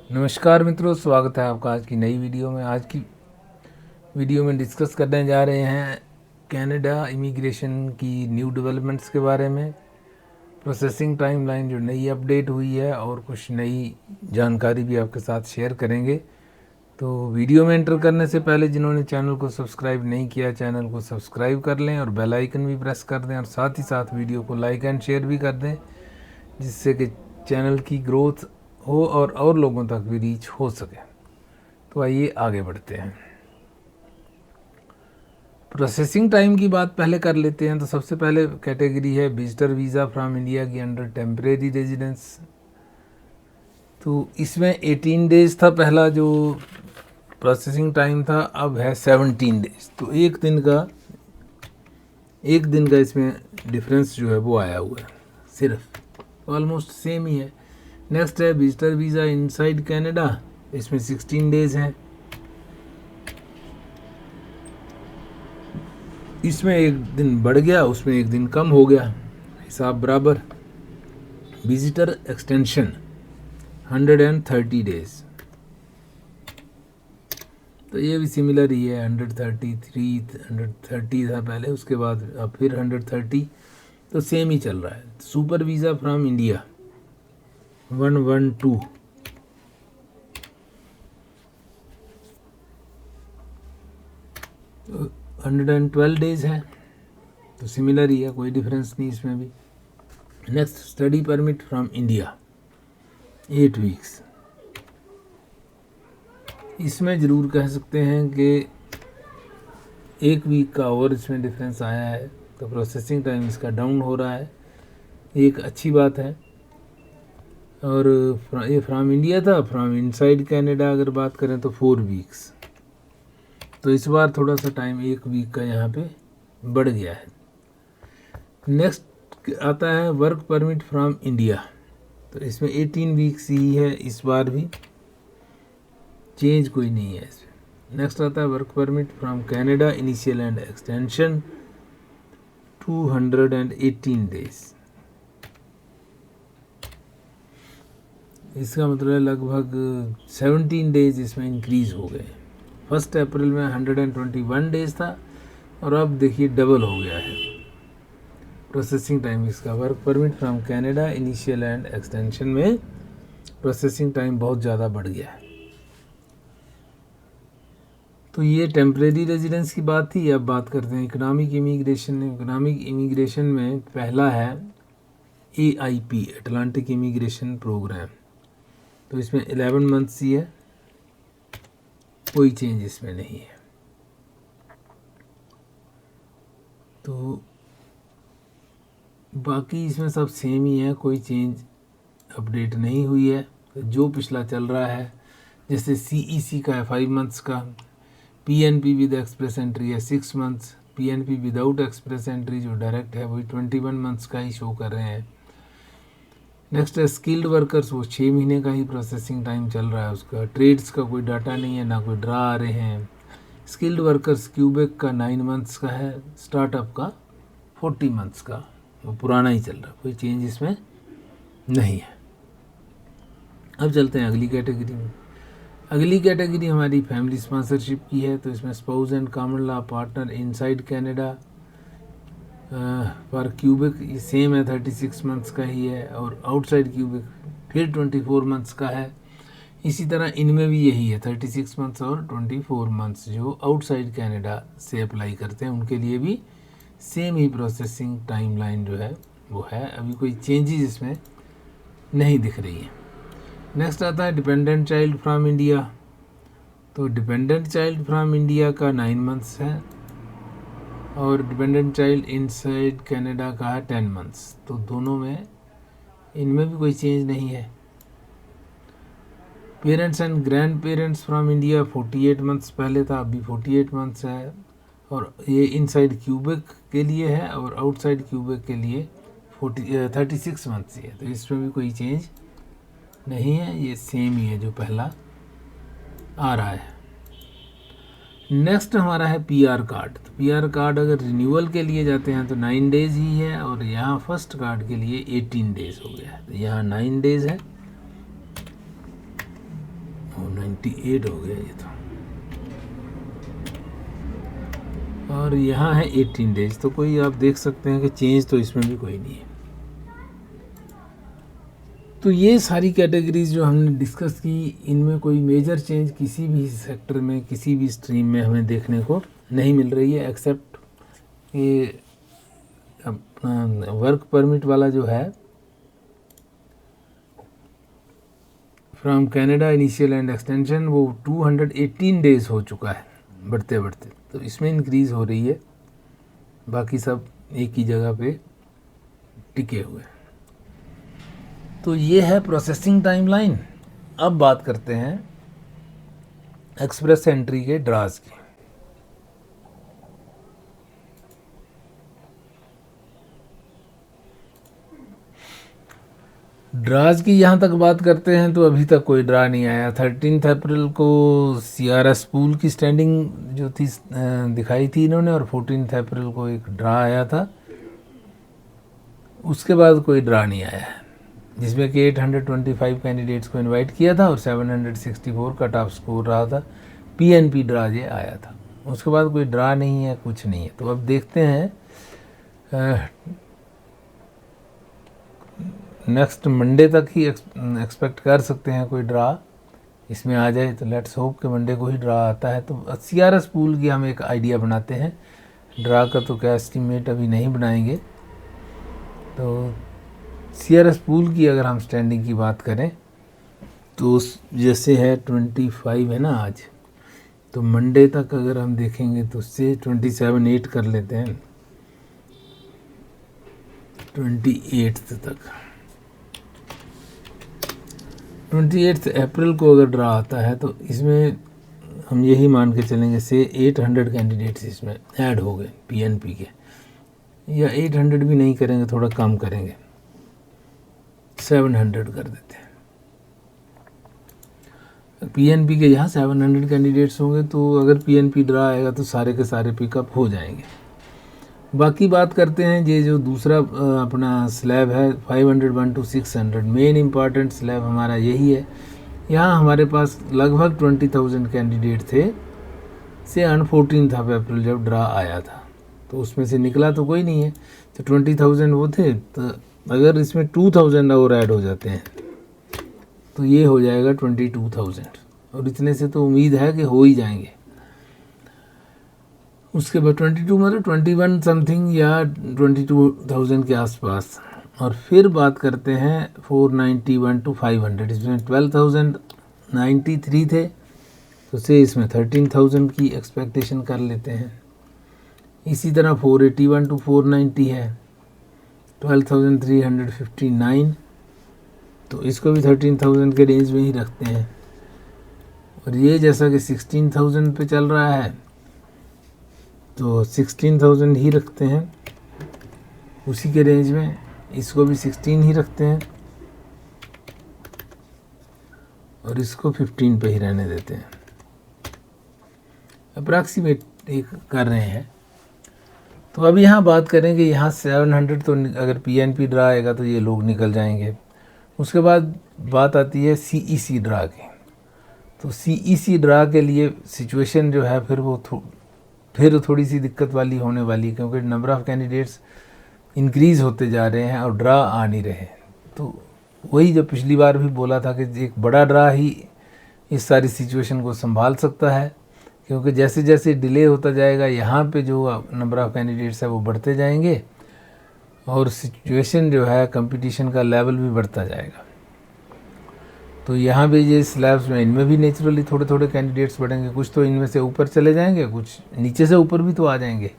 नमस्कार मित्रों, स्वागत है आपका आज की नई वीडियो में। आज की वीडियो में डिस्कस करने जा रहे हैं कनाडा इमिग्रेशन की न्यू डेवलपमेंट्स के बारे में, प्रोसेसिंग टाइमलाइन जो नई अपडेट हुई है और कुछ नई जानकारी भी आपके साथ शेयर करेंगे। तो वीडियो में एंटर करने से पहले जिन्होंने चैनल को सब्सक्राइब नहीं किया, चैनल को सब्सक्राइब कर लें और बेल आइकन भी प्रेस कर दें और साथ ही साथ वीडियो को लाइक एंड शेयर भी कर दें, जिससे कि चैनल की ग्रोथ हो और लोगों तक भी रीच हो सके। तो आइए आगे बढ़ते हैं। प्रोसेसिंग टाइम की बात पहले कर लेते हैं। तो सबसे पहले कैटेगरी है विजिटर वीज़ा फ्रॉम इंडिया की अंडर टेम्परेरी रेजिडेंस। तो इसमें 18 डेज था पहला जो प्रोसेसिंग टाइम था, अब है 17 डेज। तो एक दिन का इसमें डिफरेंस जो है वो आया हुआ है, सिर्फ ऑलमोस्ट सेम ही है। नेक्स्ट है विजिटर वीज़ा इनसाइड कनाडा, इसमें 16 डेज है। इसमें एक दिन बढ़ गया, उसमें एक दिन कम हो गया, हिसाब बराबर। विजिटर एक्सटेंशन 130 डेज, तो ये भी सिमिलर ही है। 130 था पहले, उसके बाद अब फिर 130, तो सेम ही चल रहा है। सुपर वीज़ा फ्रॉम इंडिया 112, तो 112 डेज है, तो सिमिलर ही है, कोई डिफरेंस नहीं इसमें भी। Next study permit from India 8 weeks. इसमें ज़रूर कह सकते हैं कि 1 वीक का और इसमें डिफरेंस आया है, तो प्रोसेसिंग टाइम इसका डाउन हो रहा है, एक अच्छी बात है। और ये फ्रॉम इंडिया था। फ्रॉम इनसाइड कनाडा अगर बात करें तो 4 वीक्स, तो इस बार थोड़ा सा टाइम 1 वीक का यहाँ पे बढ़ गया है। नेक्स्ट आता है वर्क परमिट फ्रॉम इंडिया, तो इसमें 18 वीक्स ही है, इस बार भी चेंज कोई नहीं है इसमें। नेक्स्ट आता है work permit from Canada initial and extension 218 days. इसका मतलब है लगभग 17 डेज इसमें इंक्रीज़ हो गए। 1 अप्रैल में 121 डेज था और अब देखिए डबल हो गया है प्रोसेसिंग टाइम इसका। Work permit from Canada initial and extension में प्रोसेसिंग टाइम बहुत ज़्यादा बढ़ गया है। तो ये टेम्परेरी रेजिडेंस की बात थी। अब बात करते हैं इकोनॉमिक इमिग्रेशन। इकोनॉमिक इमिग्रेशन में पहला है AIP, अटलांटिक इमिग्रेशन प्रोग्राम। तो इसमें 11 मंथ्स ही है, कोई चेंज इसमें नहीं है। तो बाकी इसमें सब सेम ही है, कोई चेंज अपडेट नहीं हुई है। तो जो पिछला चल रहा है, जैसे CEC का है 5 मंथ्स का, PNP विद एक्सप्रेस एंट्री है 6 months, PNP without express entry जो डायरेक्ट है वही 21 मंथ्स का ही शो कर रहे हैं। नेक्स्ट है स्किल्ड वर्कर्स, वो 6 महीने का ही प्रोसेसिंग टाइम चल रहा है उसका। ट्रेड्स का कोई डाटा नहीं है, ना कोई ड्रा आ रहे हैं। स्किल्ड वर्कर्स क्यूबेक का 9 मंथ्स का है, स्टार्टअप का 40 मंथ्स का, वो पुराना ही चल रहा है, कोई चेंज इसमें नहीं है। अब चलते हैं अगली कैटेगरी में। अगली कैटेगरी हमारी फैमिली स्पॉन्सरशिप की है। तो इसमें spouse and common law partner inside Canada पर क्यूबिक सेम है, 36 मंथ्स का ही है, और आउटसाइड क्यूबिक फिर 24 मंथ्स का है। इसी तरह इनमें भी यही है, 36 मंथ्स और 24 मंथ्स जो आउटसाइड कनाडा से अप्लाई करते हैं उनके लिए भी सेम ही प्रोसेसिंग टाइमलाइन जो है वो है। अभी कोई चेंजेस इसमें नहीं दिख रही है। नेक्स्ट आता है डिपेंडेंट चाइल्ड फ्रॉम इंडिया। तो डिपेंडेंट चाइल्ड फ्रॉम इंडिया का 9 मंथ्स है और डिपेंडेंट चाइल्ड इनसाइड कनाडा का है 10 मंथ्स। तो दोनों में इनमें भी कोई चेंज नहीं है। Parents and grand parents from India 48 months पहले था, अभी 48 मंथ्स है, और ये इनसाइड क्यूबिक के लिए है और आउटसाइड क्यूबिक के लिए 36 मंथ्स ही है। तो इसमें भी कोई चेंज नहीं है, ये सेम ही है जो पहला आ रहा है। नेक्स्ट हमारा है PR कार्ड। तो PR कार्ड अगर रिन्यूअल के लिए जाते हैं तो 9 डेज ही है, और यहाँ फर्स्ट कार्ड के लिए 18 डेज हो गया है। तो यहाँ 9 डेज है 98 हो गया ये तो, और यहाँ है 18 डेज। तो कोई आप देख सकते हैं कि चेंज तो इसमें भी कोई नहीं है। तो ये सारी कैटेगरीज जो हमने डिस्कस की, इनमें कोई मेजर चेंज किसी भी सेक्टर में, किसी भी स्ट्रीम में हमें देखने को नहीं मिल रही है, एक्सेप्ट ये अपना वर्क परमिट वाला जो है from Canada initial and extension, वो 218 डेज हो चुका है बढ़ते बढ़ते, तो इसमें इंक्रीज़ हो रही है, बाकी सब एक ही जगह पे टिके हुए। तो ये है प्रोसेसिंग टाइमलाइन। अब बात करते हैं एक्सप्रेस एंट्री के ड्राज की। ड्राज की यहाँ तक बात करते हैं तो अभी तक कोई ड्रा नहीं आया। 13 अप्रैल को CRS पूल की स्टैंडिंग जो थी दिखाई थी इन्होंने, और 14 अप्रैल को एक ड्रा आया था, उसके बाद कोई ड्रा नहीं आया है, जिसमें कि 825 कैंडिडेट्स को इनवाइट किया था और 764 कट ऑफ स्कोर रहा था। PNP ड्रा ये आया था, उसके बाद कोई ड्रा नहीं है, कुछ नहीं है। तो अब देखते हैं नेक्स्ट मंडे तक ही एक्सपेक्ट कर सकते हैं कोई ड्रा इसमें आ जाए, तो लेट्स होप कि मंडे को ही ड्रा आता है। तो CRS पूल की हम एक आइडिया बनाते हैं, ड्रा का तो क्या एस्टिमेट अभी नहीं बनाएंगे। तो CRS पूल की अगर हम स्टैंडिंग की बात करें तो जैसे है 25 है ना आज, तो मंडे तक अगर हम देखेंगे तो उससे 27-8 कर लेते हैं, 28 तक, 28 अप्रैल को अगर ड्रा आता है तो इसमें हम यही मान के चलेंगे से 800 कैंडिडेट्स इसमें ऐड हो गए PNP के, या 800 भी नहीं करेंगे, थोड़ा कम करेंगे, 700 कर देते हैं। PNP के यहाँ 700 कैंडिडेट्स होंगे, तो अगर PNP ड्रा आएगा तो सारे के सारे पिकअप हो जाएंगे। बाकी बात करते हैं ये जो दूसरा अपना स्लैब है 501 to 600, मेन इम्पॉर्टेंट स्लैब हमारा यही है। यहाँ हमारे पास लगभग 20,000 कैंडिडेट थे से ऑन 14 अप्रैल जब ड्रा आया था, तो उसमें से निकला तो कोई नहीं है। तो 20,000 वो थे, तो अगर इसमें 2,000 और ऐड हो जाते हैं तो ये हो जाएगा 22,000, और इतने से तो उम्मीद है कि हो ही जाएंगे। उसके बाद 22 मतलब 21 समथिंग या 22,000 के आसपास। और फिर बात करते हैं 491 to 500, इसमें 12,093 थे, तो से इसमें 13,000 की एक्सपेक्टेशन कर लेते हैं। इसी तरह 481 to 490 है, 12,359, तो इसको भी 13,000 के रेंज में ही रखते हैं। और ये जैसा कि 16,000 पे चल रहा है तो 16,000 ही रखते हैं उसी के रेंज में, इसको भी 16 ही रखते हैं और इसको 15 पे ही रहने देते हैं, अप्रॉक्सीमेट एक कर रहे हैं। तो अब यहाँ बात करेंगे, यहाँ 700 तो अगर PNP ड्रा आएगा तो ये लोग निकल जाएंगे। उसके बाद बात आती है CEC ड्रा की। तो CEC ड्रा के लिए सिचुएशन जो है फिर वो फिर थोड़ी सी दिक्कत वाली होने वाली, क्योंकि नंबर ऑफ़ कैंडिडेट्स इंक्रीज़ होते जा रहे हैं और ड्रा आ नहीं रहे। तो वही जो पिछली बार भी बोला था कि एक बड़ा ड्रा ही इस सारी सिचुएशन को संभाल सकता है, क्योंकि जैसे जैसे डिले होता जाएगा यहाँ पे जो नंबर ऑफ़ कैंडिडेट्स है वो बढ़ते जाएंगे और सिचुएशन जो है कंपटीशन का लेवल भी बढ़ता जाएगा। तो यहाँ भी ये स्लैब्स में इनमें भी नेचुरली थोड़े थोड़े कैंडिडेट्स बढ़ेंगे, कुछ तो इनमें से ऊपर चले जाएंगे, कुछ नीचे से ऊपर भी तो आ जाएंगे,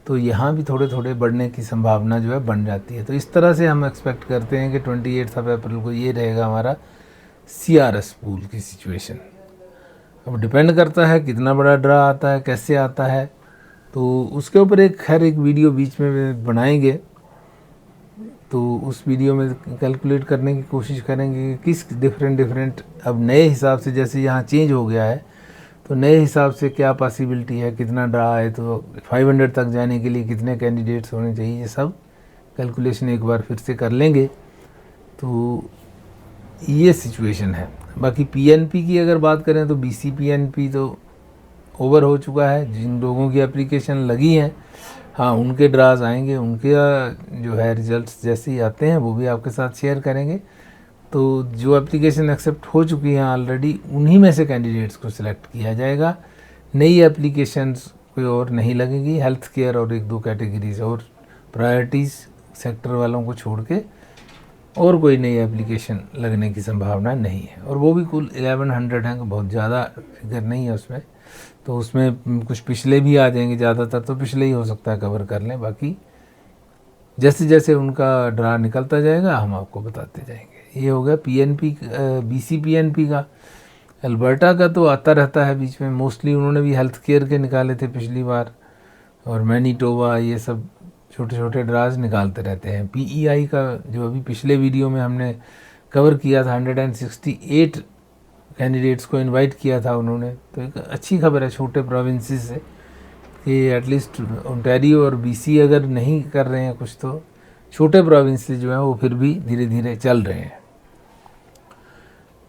तो यहाँ भी थोड़े थोड़े बढ़ने की संभावना जो है बन जाती है। तो इस तरह से हम एक्सपेक्ट करते हैं कि 28 अप्रैल को ये रहेगा हमारा CRS पूल की सिचुएशन। अब डिपेंड करता है कितना बड़ा ड्रा आता है, कैसे आता है, तो उसके ऊपर एक वीडियो बीच में बनाएंगे, तो उस वीडियो में कैलकुलेट करने की कोशिश करेंगे कि किस डिफरेंट अब नए हिसाब से, जैसे यहाँ चेंज हो गया है तो नए हिसाब से क्या पॉसिबिलिटी है, कितना ड्रा है, तो 500 तक जाने के लिए कितने कैंडिडेट्स होने चाहिए, ये सब कैलकुलेशन एक बार फिर से कर लेंगे। तो ये सिचुएशन है। बाकी पीएनपी की अगर बात करें तो बीसीपीएनपी तो ओवर हो चुका है। जिन लोगों की एप्लीकेशन लगी हैं, हाँ, उनके ड्राज आएंगे, उनके जो है रिजल्ट्स जैसे ही आते हैं वो भी आपके साथ शेयर करेंगे। तो जो एप्लीकेशन एक्सेप्ट हो चुकी हैं ऑलरेडी, उन्हीं में से कैंडिडेट्स को सिलेक्ट किया जाएगा। नई एप्लीकेशंस कोई और नहीं लगेगी। हेल्थ केयर और 1-2 कैटेगरीज और प्रायोरिटीज़ सेक्टर वालों को छोड़ के और कोई नई एप्लीकेशन लगने की संभावना नहीं है। और वो भी कुल 1100 हैं, बहुत ज़्यादा फिगर नहीं है उसमें। तो उसमें कुछ पिछले भी आ जाएंगे, ज़्यादातर तो पिछले ही हो सकता है कवर कर लें। बाकी जैसे जैसे उनका ड्रा निकलता जाएगा हम आपको बताते जाएंगे। ये हो गया पीएनपी बीसीपीएनपी का। अल्बर्टा का तो आता रहता है बीच में, मोस्टली उन्होंने भी हेल्थ केयर के निकाले थे पिछली बार, और मैनीटोबा, ये सब छोटे छोटे ड्राज निकालते रहते हैं। पीईआई का जो अभी पिछले वीडियो में हमने कवर किया था, 168 कैंडिडेट्स को इनवाइट किया था उन्होंने। तो एक अच्छी खबर है छोटे प्रोविंसेस से कि एटलीस्ट ओंटारियो और बीसी अगर नहीं कर रहे हैं कुछ, तो छोटे प्रोविंसेस जो हैं वो फिर भी धीरे धीरे चल रहे हैं।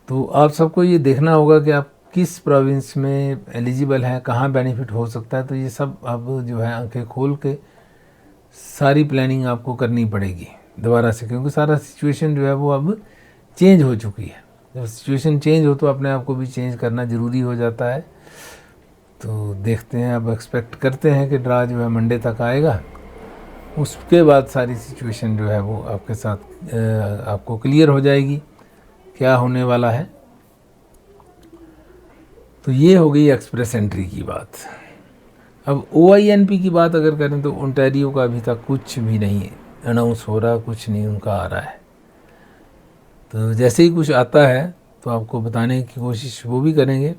तो आप सबको ये देखना होगा कि आप किस प्रोविंस में एलिजिबल हैं, कहाँ बेनिफिट हो सकता है। तो ये सब अब जो है आंखें खोल के सारी प्लानिंग आपको करनी पड़ेगी दोबारा से, क्योंकि सारा सिचुएशन जो है वो अब चेंज हो चुकी है। जब सिचुएशन चेंज हो तो अपने आप को भी चेंज करना ज़रूरी हो जाता है। तो देखते हैं, अब एक्सपेक्ट करते हैं कि ड्रा जो है मंडे तक आएगा। उसके बाद सारी सिचुएशन जो है वो आपके साथ आपको क्लियर हो जाएगी क्या होने वाला है। तो ये हो गई एक्सप्रेस एंट्री की बात। अब OINP की बात अगर करें तो ओंटारियो का अभी तक कुछ भी नहीं अनाउंस हो रहा, कुछ नहीं उनका आ रहा है। तो जैसे ही कुछ आता है तो आपको बताने की कोशिश वो भी करेंगे।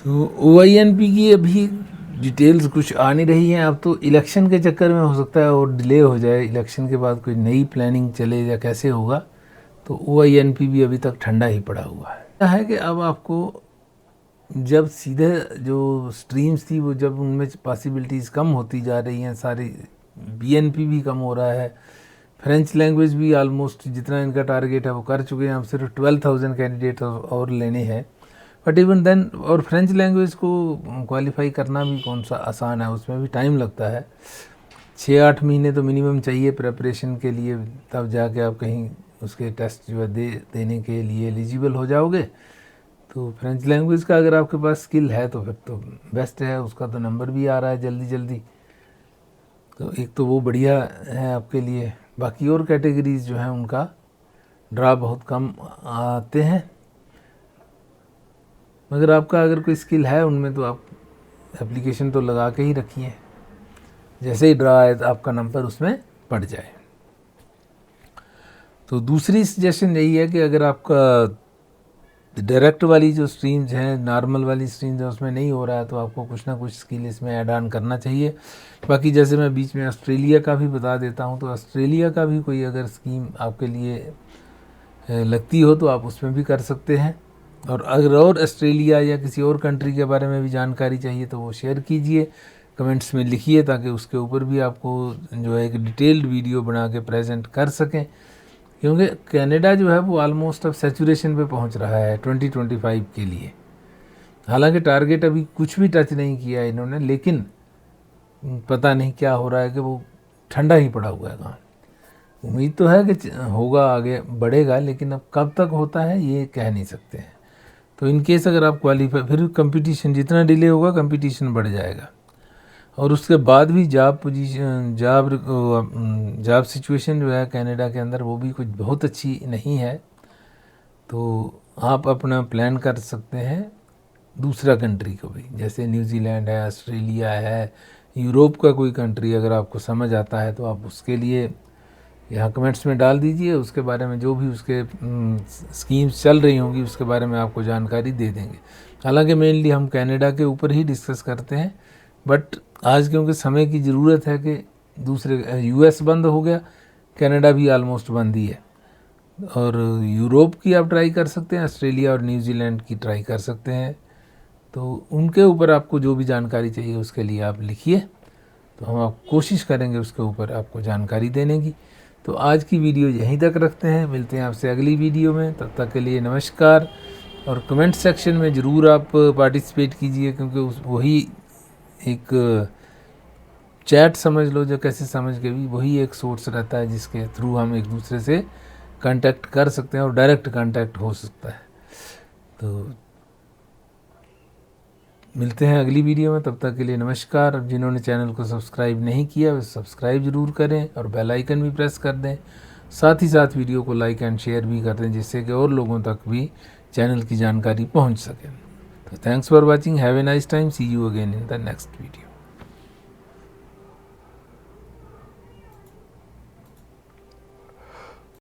तो OINP की अभी डिटेल्स कुछ आ नहीं रही हैं। अब तो इलेक्शन के चक्कर में हो सकता है और डिले हो जाए, इलेक्शन के बाद कोई नई प्लानिंग चले या कैसे होगा। तो OINP भी अभी तक ठंडा ही पड़ा हुआ है कि अब आपको जब सीधे जो स्ट्रीम्स थी वो जब उनमें पॉसिबिलिटीज़ कम होती जा रही हैं, सारी BNP भी कम हो रहा है, फ्रेंच लैंग्वेज भी ऑलमोस्ट जितना इनका टारगेट है वो कर चुके हैं। अब सिर्फ 12,000 कैंडिडेट और लेने हैं। बट इवन देन, और फ्रेंच लैंग्वेज को क्वालिफाई करना भी कौन सा आसान है, उसमें भी टाइम लगता है। 6-8 महीने तो मिनिमम चाहिए प्रिपरेशन के लिए, तब जाके आप कहीं उसके टेस्ट जो है देने के लिए एलिजिबल हो जाओगे। तो फ्रेंच लैंग्वेज का अगर आपके पास स्किल है तो फिर तो बेस्ट है, उसका तो नंबर भी आ रहा है जल्दी जल्दी। तो एक तो वो बढ़िया है आपके लिए। बाकी और कैटेगरीज जो हैं उनका ड्रा बहुत कम आते हैं, मगर आपका अगर कोई स्किल है उनमें तो आप एप्लीकेशन तो लगा के ही रखिए, जैसे ही ड्रा आए तो आपका नंबर उसमें पड़ जाए। तो दूसरी सजेशन यही है कि अगर आपका डायरेक्ट वाली जो स्ट्रीम्स हैं, नॉर्मल वाली स्ट्रीम्स हैं, उसमें नहीं हो रहा है तो आपको कुछ ना कुछ स्किल इसमें ऐड ऑन करना चाहिए। बाकी जैसे मैं बीच में ऑस्ट्रेलिया का भी बता देता हूँ, तो ऑस्ट्रेलिया का भी कोई अगर स्कीम आपके लिए लगती हो तो आप उसमें भी कर सकते हैं। और अगर और ऑस्ट्रेलिया या किसी और कंट्री के बारे में भी जानकारी चाहिए तो वो शेयर कीजिए, कमेंट्स में लिखिए, ताकि उसके ऊपर भी आपको जो है एक डिटेल्ड वीडियो बना के प्रेजेंट कर सकें। क्योंकि कनाडा जो है वो ऑलमोस्ट अब सैचुरेशन पे पहुंच रहा है 2025 के लिए। हालांकि टारगेट अभी कुछ भी टच नहीं किया है इन्होंने, लेकिन पता नहीं क्या हो रहा है कि वो ठंडा ही पड़ा हुआ है काम। उम्मीद तो है कि होगा, आगे बढ़ेगा, लेकिन अब कब तक होता है ये कह नहीं सकते हैं। तो इन केस अगर आप क्वालिफाई, फिर कंपटीशन जितना डिले होगा कंपटीशन बढ़ जाएगा। और उसके बाद भी जॉब सिचुएशन जो है कनाडा के अंदर वो भी कुछ बहुत अच्छी नहीं है। तो आप अपना प्लान कर सकते हैं दूसरा कंट्री को भी, जैसे न्यूजीलैंड है, ऑस्ट्रेलिया है, यूरोप का कोई कंट्री अगर आपको समझ आता है तो आप उसके लिए यहाँ कमेंट्स में डाल दीजिए। उसके बारे में जो भी उसके स्कीम्स चल रही होंगी उसके बारे में आपको जानकारी दे देंगे। हालांकि मेनली हम कनाडा के ऊपर ही डिस्कस करते हैं, बट आज क्योंकि समय की ज़रूरत है कि दूसरे यूएस बंद हो गया, कनाडा भी ऑलमोस्ट बंद ही है। और यूरोप की आप ट्राई कर सकते हैं, ऑस्ट्रेलिया और न्यूजीलैंड की ट्राई कर सकते हैं। तो उनके ऊपर आपको जो भी जानकारी चाहिए उसके लिए आप लिखिए, तो हम आप कोशिश करेंगे उसके ऊपर आपको जानकारी देने की। तो आज की वीडियो यहीं तक रखते हैं, मिलते हैं आपसे अगली वीडियो में। तब तक के लिए नमस्कार। और कमेंट सेक्शन में ज़रूर आप पार्टिसिपेट कीजिए, क्योंकि वही एक चैट समझ लो, जो कैसे समझ के भी वही एक सोर्स रहता है जिसके थ्रू हम एक दूसरे से कांटेक्ट कर सकते हैं और डायरेक्ट कांटेक्ट हो सकता है। तो मिलते हैं अगली वीडियो में, तब तक के लिए नमस्कार। अब जिन्होंने चैनल को सब्सक्राइब नहीं किया वे सब्सक्राइब ज़रूर करें और बेल आइकन भी प्रेस कर दें। साथ ही साथ वीडियो को लाइक एंड शेयर भी कर दें, जिससे कि और लोगों तक भी चैनल की जानकारी पहुंच सके। तो thanks for watching, have a nice time, see you again in the next video.